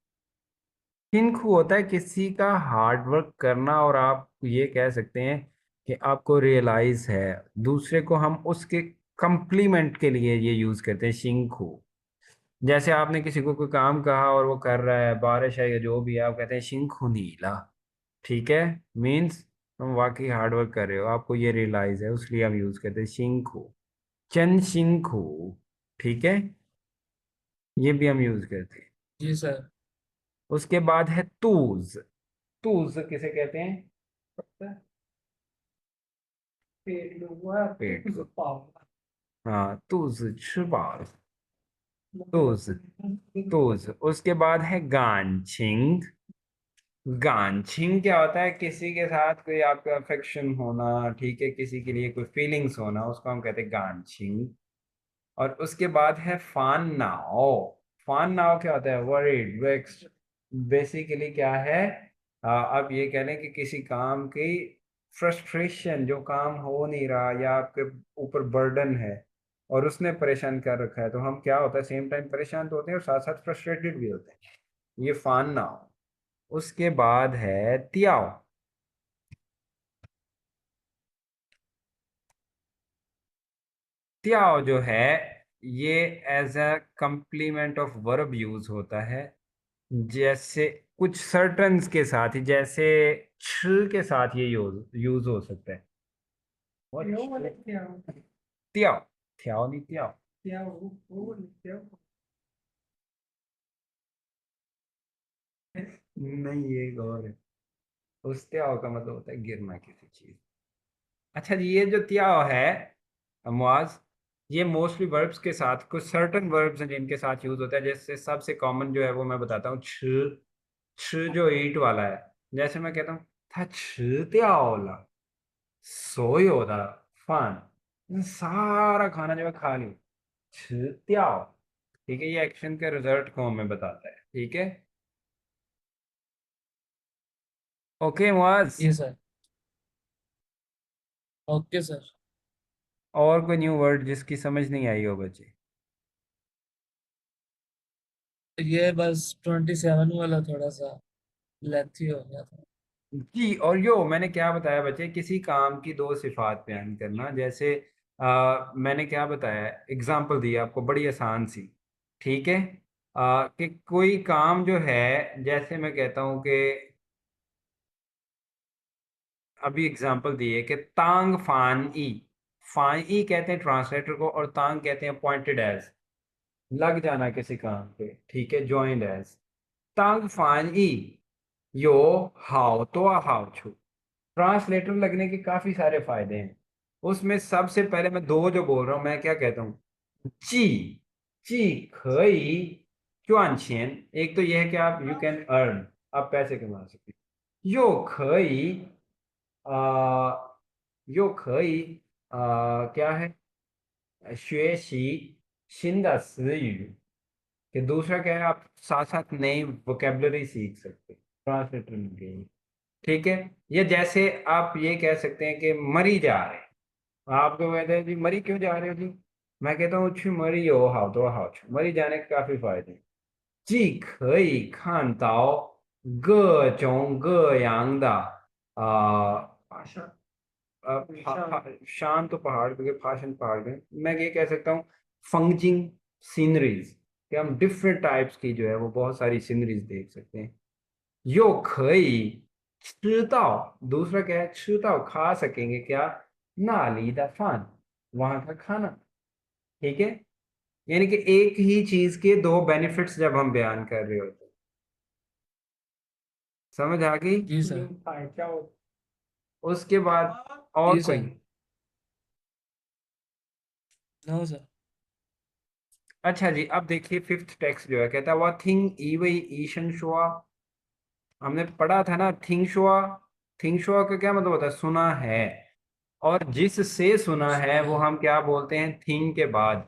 शिनखू होता है किसी का हार्ड वर्क करना, और आप ये कह सकते हैं कि आपको रियलाइज है, दूसरे को हम उसके कंप्लीमेंट के लिए ये यूज करते हैं शिनखू। जैसे आपने किसी को कोई काम कहा और वो कर रहा है, बारिश है या जो भी है, आप कहते हैं शिंखू नीला। ठीक है, मीन्स तुम वाकई हार्डवर्क कर रहे हो, आपको ये रियलाइज है, उसलिए हम यूज करते हैं शिंखू, चन शिंखू। ठीक है, ये भी हम यूज करते हैं। जी सर। उसके बाद है तूज, तूज किसे कहते हैं, पता है? पेट हुआ पेट को, हाँ तूज छुपा, तूज, तूज। उसके बाद है गानछिंग, गांछिंग क्या होता है, किसी के साथ कोई आपका अफेक्शन होना, ठीक है, किसी के लिए कोई फीलिंग्स होना, उसको हम कहते हैं गांछिंग। और उसके बाद है फान नाओ, फान नाओ क्या होता है, वरीड वेक्स्ड, बेसिकली क्या है, आप ये कह लें कि किसी काम की फ्रस्ट्रेशन, जो काम हो नहीं रहा या आपके ऊपर बर्डन है और उसने परेशान कर रखा है, तो हम क्या होता है सेम टाइम परेशान तो होते हैं और साथ साथ फ्रस्ट्रेटेड भी होते हैं, ये फान नाओ। उसके बाद है तियाओ, तियाओ जो है ये as a complement of verb use होता है, जैसे कुछ सर्टन्स के साथ ही, जैसे छ के साथ ये यूज यूज हो सकता है। और त्याओ, त्याओ नहीं त्याओ। नहीं, ये एक और है। उस त्याओ का मतलब होता है गिरना किसी चीज। अच्छा जी, ये जो त्याओ है मुआज, ये मोस्टली वर्ब्स के साथ, कुछ सर्टन वर्ब्स हैं जिनके साथ यूज होता है। जैसे सबसे कॉमन जो है वो मैं बताता हूँ, छ। छ जो ईट वाला है। जैसे मैं कहता हूँ था छ त्याओ ला, सोयो दा फान, सारा खाना जो है खा लिया, छ त्याओ। ठीक है, ये एक्शन के रिजल्ट को हमें बताता है। ठीक है, ओके मुआज। जी सर। Okay sir. और कोई न्यू वर्ड जिसकी समझ नहीं आई हो बच्चे? ये बस 27 वाला थोड़ा सा लेंथी हो गया था। जी, और यो मैंने क्या बताया बच्चे, किसी काम की दो सिफात बयान करना। जैसे मैंने क्या बताया, एग्जाम्पल दी आपको बड़ी आसान सी। ठीक है, कि कोई काम जो है, जैसे मैं कहता हूँ कि अभी एग्जाम्पल दिए कि तांग फान ई। फान ई कहते हैं ट्रांसलेटर को, और तांग कहते हैं पॉइंटेड एज, लग जाना किसी काम पे। ठीक है, ज्वाइंट एज। तांग फान ई यो हाउ तो हाउ छू। ट्रांसलेटर लगने के काफी सारे फायदे हैं। उसमें सबसे पहले मैं दो जो बोल रहा हूं, मैं क्या कहता हूँ, जी, जी खई जुआन छेन। एक तो यह है कि आप यू कैन अर्न, आप पैसे कमा सकते हैं। यो खई, आ, यो खई, क्या है, 学习新的词语। कि दूसरा क्या है, आप साथ साथ नई वोकेबलरी सीख सकते हैं ट्रांसलेटर में। ठीक है, ये जैसे आप ये कह सकते हैं कि मरी जा रहे हैं। आप तो कहते हैं जी मरी क्यों जा रहे हो जी, मैं कहता हूँ छु मरी हो हाउ तो हाउ छु। मरी जाने के काफी फायदे हैं। 既可以看到各种各样的शान तो पहाड़ पे, भाषण पहाड़ पे, मैं ये कह सकता हूँ फंजिंग सीनरीज, कि हम डिफरेंट टाइप्स की जो है वो बहुत सारी सीनरीज देख सकते हैं। यो खई 吃到, दूसरा क्या है, 吃到 खा सकेंगे क्या, नाली दा फान, वहां का खाना। ठीक है, यानी कि एक ही चीज के दो बेनिफिट्स जब हम बयान कर रहे होते हैं। समझ आ गई? जी सर। उसके बाद और जी कोई? सर। No sir. अच्छा जी, अब देखिए फिफ्थ टेक्स्ट जो है, कहता है वह थिंग ईवई ईशन शुआ। हमने पढ़ा था ना थिंग शुआ। थिंग शुआ का क्या मतलब होता है, सुना है। और जिससे सुना है सुना वो है। हम क्या बोलते हैं, थिंग के बाद।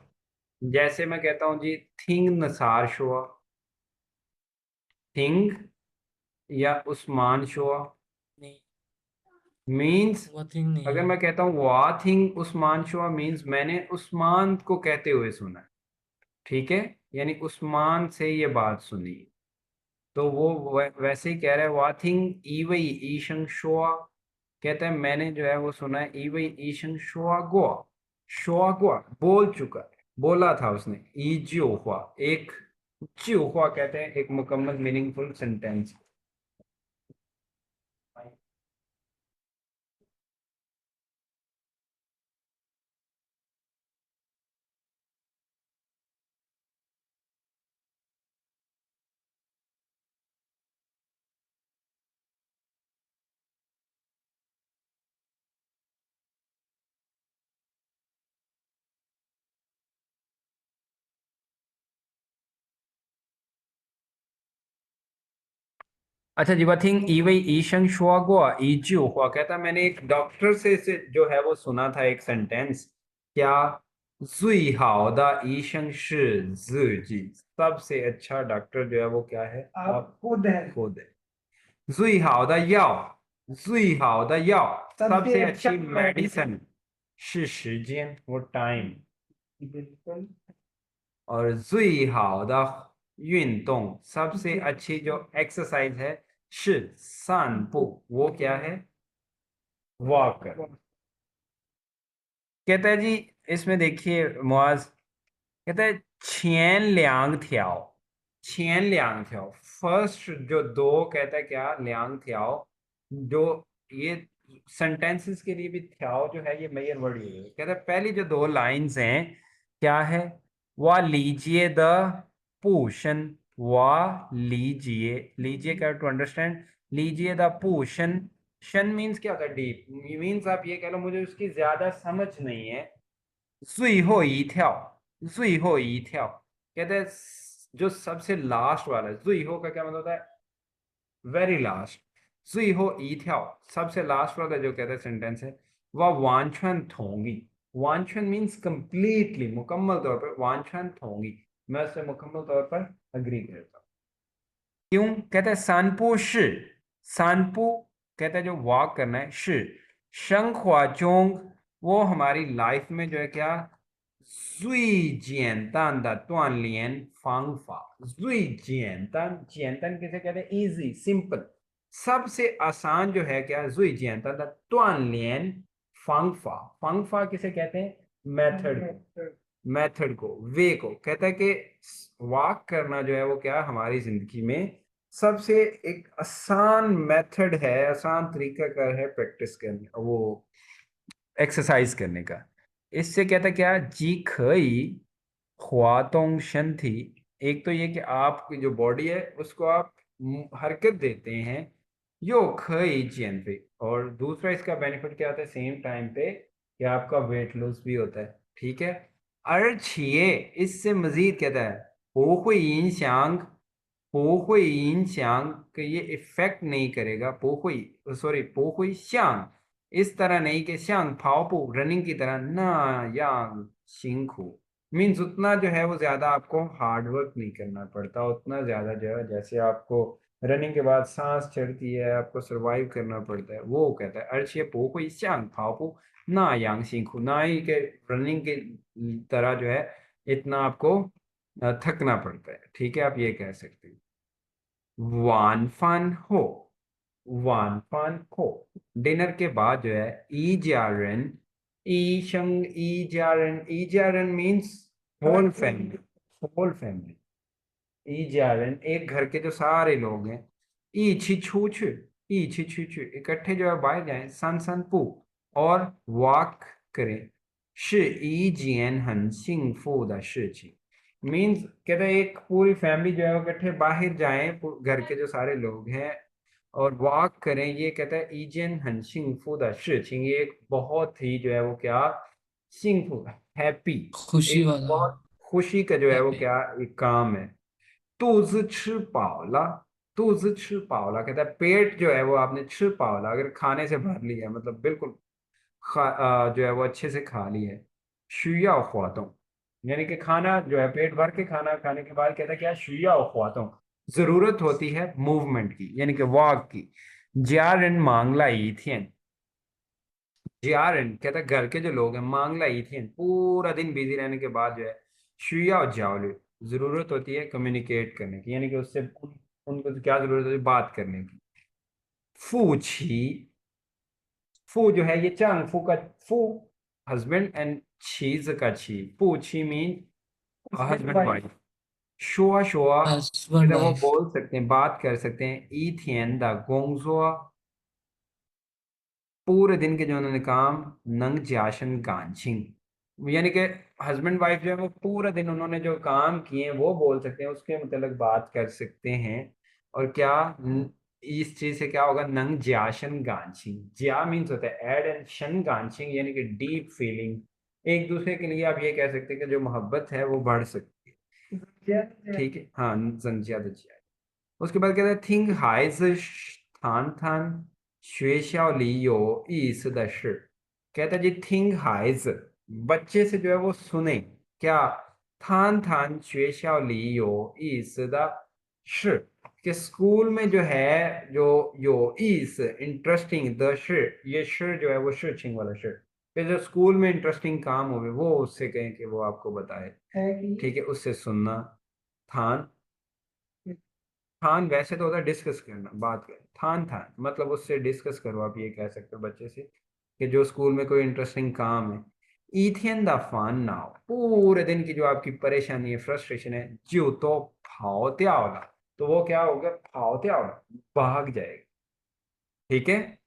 जैसे मैं कहता हूं जी थिंग नसार शुआ, थिंग या उस्मान शुआ नहीं, मीन्स। वो थिंग नहीं अगर है। मैं कहता हूँ वाह थिंग उस्मान शुआ मीन्स मैंने उस्मान को कहते हुए सुना है। ठीक है, यानी उस्मान से ये बात सुनी। तो वो वैसे ही कह रहा है वाथिंग ईवई ईशन शोआ। कहता है मैंने जो है वो सुना है ईवई ईशन शोआ गोआ। शोआ गोआ बोल चुका है, बोला था उसने। ई जियो हुआ एक, जियो हुआ कहते हैं एक मुकम्मल मीनिंगफुल सेंटेंस। अच्छा जी, वाथिंग ईवई ईशन शोआ गोआ ई जियो हुआ, कहता है मैंने एक डॉक्टर से इसे जो है वो सुना था एक सेंटेंस। क्या, 最好的医生是自己। सबसे अच्छा डॉक्टर जो है वो क्या है, आप खुद है। खुद है। 最好的药，最好的药 सबसे अच्छी मेडिसिन 是时间, वो टाइम। बिल्कुल। और 最好的运动 सबसे अच्छी जो एक्सरसाइज है 是散步, वो क्या है, वॉक। कहता है जी, इसमें देखिए मुआज, कहता है 前两条, 前两条 फर्स्ट जो दो कहता है क्या, ल्यांग थ्याओ, जो ये सेंटेंसेस के लिए भी थ्याओ जो है ये मेजर वर्ड है। कहता है पहली जो दो लाइंस हैं क्या है, वाह लीजिए द पोषण, वाह लीजिए, लीजिए का टू अंडरस्टैंड, लीजिए द पोषण। शन मीन्स क्या होता है, डीप मीन्स आप ये कह लो मुझे उसकी ज्यादा समझ नहीं है। 最后一跳，最后一跳 कहते हैं जो सबसे लास्ट वाला है। 最后 का क्या मतलब होता है, वेरी लास्ट। 最后一跳 सबसे लास्ट वाला जो कहते हैं सेंटेंस है, वह वांछन थोंगी। वांछन मीन्स कंप्लीटली, मुकम्मल तौर पर, वांछन थोंगी, मैं उससे मुकम्मल तौर पर अग्री करता हूँ। क्यों, कहते हैं सानपू shi, सानपू कहते हैं जो वॉक करना है, shi शंख हुआचोंग, वो हमारी लाइफ में जो है क्या, जुई जियंतान दा त्वान लियन फांगफा। जुई जियंतान, जियंतान किसे कहते हैं, इजी सिंपल, सबसे आसान जो है क्या, जुई जियंतान दा त्वान लियन फांगफा। फांगफा किसे कहते हैं, मेथड, मेथड को, वे को, कहता है कि वॉक करना जो है वो क्या हमारी जिंदगी में सबसे एक आसान मेथड है, आसान तरीका का है प्रैक्टिस करने, वो एक्सरसाइज करने का। इससे कहता है क्या, जी खई ख्वातोंग शन थी, एक तो ये कि आपकी जो बॉडी है उसको आप हरकत देते हैं, यो खई जियन पे, और दूसरा इसका बेनिफिट क्या होता है सेम टाइम पे, कि आपका वेट लॉस भी होता है, ठीक है। अर्छिए, इससे मजीद कहता है, हो हुई इंशांग, हो हुई इंशांग कि ये इफेक्ट नहीं करेगा, पो हुई, सॉरी पो हुई श्यांग, इस तरह नहीं कि श्यांग फाओपो रनिंग की तरह, ना यांग शिंखू, मीन्स उतना जो है वो ज्यादा आपको हार्ड वर्क नहीं करना पड़ता, उतना ज्यादा जो है जैसे आपको रनिंग के बाद सांस चढ़ती है, आपको सरवाइव करना पड़ता है, वो कहता है अर्चिए पो कोई श्यांग फाओपो ना यांग शिंखू, ना ही के रनिंग की तरह जो है इतना आपको थकना पड़ता है, ठीक है, आप ये कह सकते हैं। वान फान हो, वान फान हो, डिनर के बाद जो है ई जारन, ई शंग ई जारन, ई जारन means whole family, whole family, ई जारन एक घर के जो सारे लोग हैं, ई छी छू छ, ई छी छू छ इकट्ठे जो है बाहर जाएं, सन सन पू, और वॉक करें, shi ई जियन हन सिंग फू दा shi छी, मीन्स कहते हैं एक पूरी फैमिली जो है वो इकट्ठे बाहर जाएं, घर के जो सारे लोग हैं, और वॉक करें, ये कहता है इजन हन सिंगफू दा शिचिंग, ये एक बहुत ही जो है वो क्या, सिंगफू, हैप्पी, खुशी एक वाला। बहुत खुशी का जो है वो हैप्पी। क्या एक काम है। 肚子吃饱了, 肚子吃饱了 कहता है पेट जो है वो आपने 吃饱了, अगर खाने से भर लिया मतलब बिल्कुल जो है वो अच्छे से खा ली है। 需要活动, यानी कि खाना जो है पेट भर के खाना खाने के बाद कहता है क्या, 需要活动, जरूरत होती है मूवमेंट की, यानी कि वॉक की। 家人忙了一天, जियारन कहता है घर के जो लोग हैं, मांगला इथियन पूरा दिन बिजी रहने के बाद जो है, शुया जावले, जरूरत होती है कम्युनिकेट करने की, यानी कि उससे उनको तो क्या जरूरत होती है, बात करने की। फूची, फू जो है ये चांग फू का फू, हस्बैंड, एंड चीज का ची, फूची मीन हस्बैंड वाइफ। शोआ शोआ हस्बैंड कहते हैं वो वाइफ। बोल सकते हैं, बात कर सकते हैं। इथियन दा गोंगजुआ, पूरे दिन के जो उन्होंने काम, नंग जाशन गांचिंग, यानी कि हस्बैंड वाइफ जो है वो पूरा दिन उन्होंने जो काम किए वो बोल सकते हैं, उसके मतलब बात कर सकते हैं। और क्या इस चीज से क्या होगा, नंग जाशन गांचिंग, ज्या मीन्स होता है एड, एंड शन गांचिंग यानी कि डीप फीलिंग, एक दूसरे के लिए आप ये कह सकते हैं कि जो मोहब्बत है वो बढ़ सकती है, ठीक है, हाँ जंजिया दजिया। उसके बाद कहता है थिंग हाइज थान थान 学校里有意思的事, कहता है जी थिंग हाइज, बच्चे से जो है वो सुने क्या, थान थान 学校里有意思的事, कि स्कूल में जो है जो यो इस इंटरेस्टिंग द ये जो है वो शिंग वाला कि जो स्कूल में इंटरेस्टिंग काम हो वो उससे कहें कि वो आपको बताए, ठीक है, उससे सुनना। थान, थान वैसे तो होता है डिस्कस करना, बात कर, थान थान मतलब उससे डिस्कस करो, आप ये कह सकते हो बच्चे से कि जो स्कूल में कोई इंटरेस्टिंग काम है। इथियन द फान नाउ, पूरे दिन की जो आपकी परेशानी है, फ्रस्ट्रेशन है, जो तो फाओ त्याओला, तो वो क्या होगा, फाओते भाग जाएगा। ठीक है।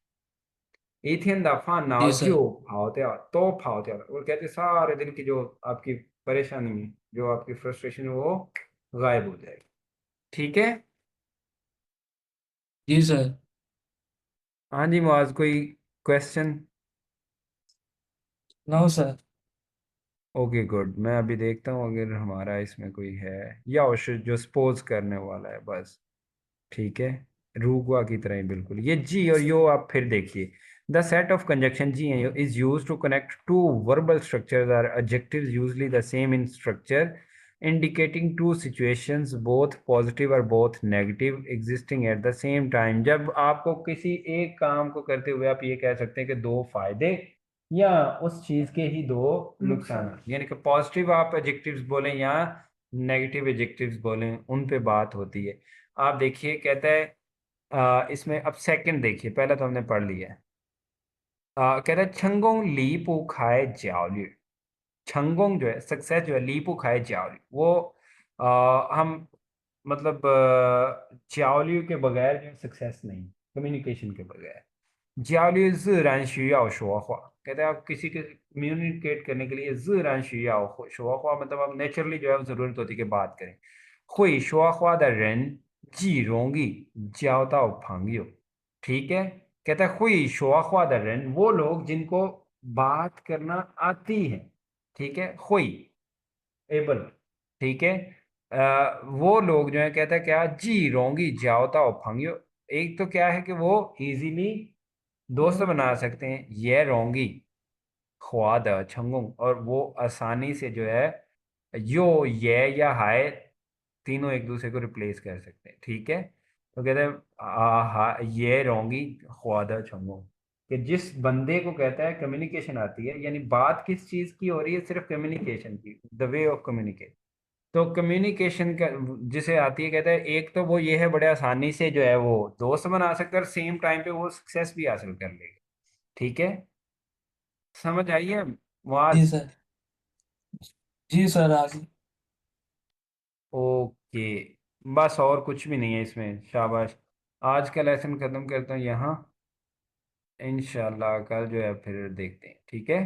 一天的烦恼जी सर।就跑掉，都跑掉了। वो कहते सारे दिन की जो आपकी परेशानी है, जो आपकी फ्रस्ट्रेशन है, वो गायब हो जाएगी। ठीक है। जी सर। हाँ जी मुआज, कोई question? No sir. Okay good, मैं अभी देखता हूँ अगर हमारा इसमें कोई है, या उसे जो सपोज करने वाला है बस। ठीक है। रूगवा की तरह ही बिल्कुल। ये जी और यो आप फिर देखिए। द सेट ऑफ कंजक्शन जी एंड यो is use to connect two verbal structures or adjectives usually the same in structure, indicating two situations both positive और both negative existing at the same time. जब आपको किसी एक काम को करते हुए आप ये कह सकते हैं कि दो फायदे या उस चीज के ही दो नुकसान, यानी कि पॉजिटिव आप एडजेक्टिव्स बोलें या नेगेटिव एडजेक्टिव्स बोलें, उन पे बात होती है। आप देखिए कहता है इसमें अब सेकंड देखिए, पहला तो हमने पढ़ लिया है। कहता है छंगोंग लीपू खाए जाओली। छंगोंग जो है सक्सेस जो है, लीपू खाए जाओली वो हम मतलब जाओली के बगैर जो सक्सेस नहीं, कम्युनिकेशन के बगैर। 交流自然需要说话 कहते हैं आप किसी के कम्युनिकेट करने के लिए 自然需要说话, मतलब आप नेचुरली जो है जरूरत होती है कि बात करें। 会说话的人既容易交到朋友। ठीक है। कहता है 会说话的人 वो लोग जिनको बात करना आती है। ठीक है। 会 एबल। ठीक है। वो लोग जो है कहता है क्या, जी रोंगी जाओता हो फंगियो। एक तो क्या है कि वो इजीली दोस्त बना सकते हैं, ये रोंगी ख्वाद छंगुंग, और वो आसानी से जो है यो ये या हाय तीनों एक दूसरे को रिप्लेस कर सकते हैं। ठीक है। तो कहते हैं ये रोंगी ख्वाद छंगुंग, कि जिस बंदे को कहता है कम्युनिकेशन आती है, यानी बात किस चीज की हो रही है, सिर्फ कम्युनिकेशन की, द वे ऑफ कम्युनिकेट। तो कम्युनिकेशन का जिसे आती है कहता है, एक तो वो ये है बड़े आसानी से जो है वो दोस्त बना सकता है, और सेम टाइम पे वो सक्सेस भी हासिल कर लेगा। ठीक है। समझ आई है जी वाज? सर। जी सर आज। ओके। बस और कुछ भी नहीं है इसमें, शाबाश। आज का लेसन खत्म करता हूँ यहाँ। इंशाल्लाह कल जो है फिर देखते हैं। ठीक है।